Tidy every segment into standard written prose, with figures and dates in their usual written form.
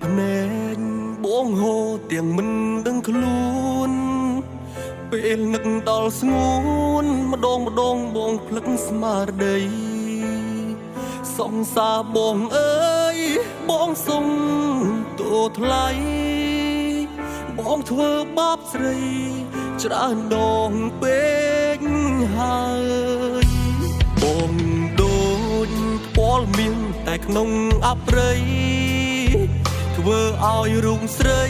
ភ្នែកបងហូរទាំងមិនដឹងខ្លួនពេលនឹកដល់ស្ងួនម្ដងបងភ្លឹកស្មារតីសង្សារបងអើយបងសុំទោសថ្លៃបងធ្វើបាបស្រីច្រើនដងពេកហើយបងដូចពលមានតែក្នុងអប្រិយធ្វើឲ្យរូងស្រី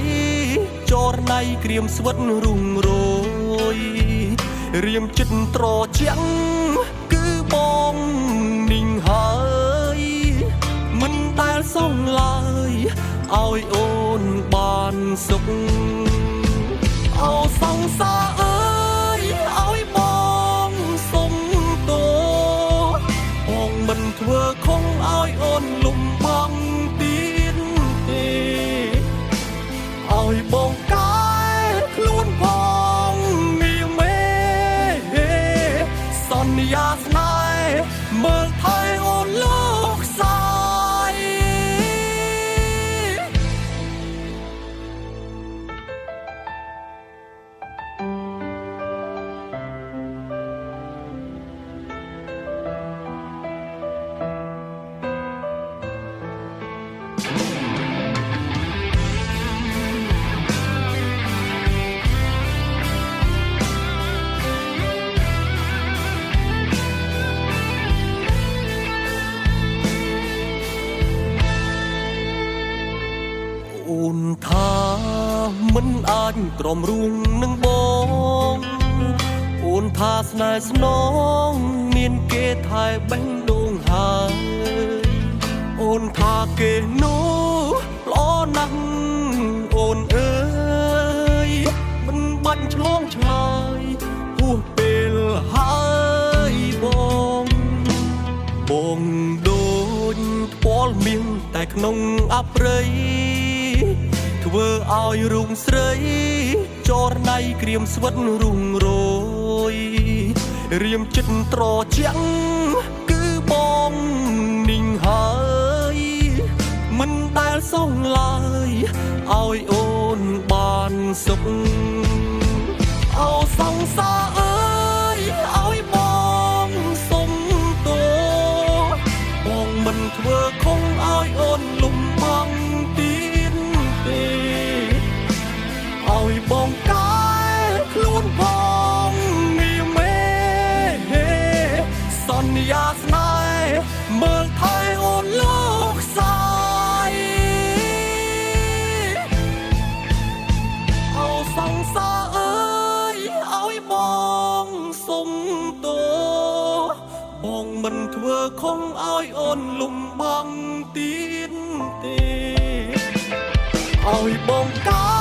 ចរណៃក្រៀមស្វិតរុងរយរៀមចិត្តត្រជាក់គឺបងនិងហើយមិនដែលសងឡើយឲ្យអូនបានសុខអោសង្សារអើយឲ្យបងសុំទោសបងមិនធ្វើខុសឲ្យអូនលំបងទៀតទេឲ្យបងកែខ្លួនផងមានមេសន្យាស្នេហ៍មើលថែអូនលោកសាយអូនថាមិនអាចទ្រាំរួងនឹងបងអូនថាស្នេហ៍ស្នងមានគេថែបេះដូងហើយអូនថាគេនោះល្អណាស់អូនអើយមិនបាញ់ឆ្លងឆ្លើយហួសពេលហើយបងដូចពលមានតែក្នុងអប្រិយធ្វើឲ្យរូងស្រីចរណៃក្រៀមស្វិតរុងរយរៀមចិត្តត្រជាក់គឺបងនិងហើយមិនដែលសងឡើយឲ្យអូនបានសុខអោសង្សារអើយឲ្យបងសុំទោសបងមិនធ្វើខុសឲ្យអូនលំបងទៀតទេឲ្យបងកែខ្លួនផងមានមេសន្យាស្នេហ៍មើលថែអូនលោកសាយអោសង្សារអើយឲ្យបងសុំទោសបងមិនធ្វើខុសឲ្យអូនលំបងទៀតទេឲ្យបងកែ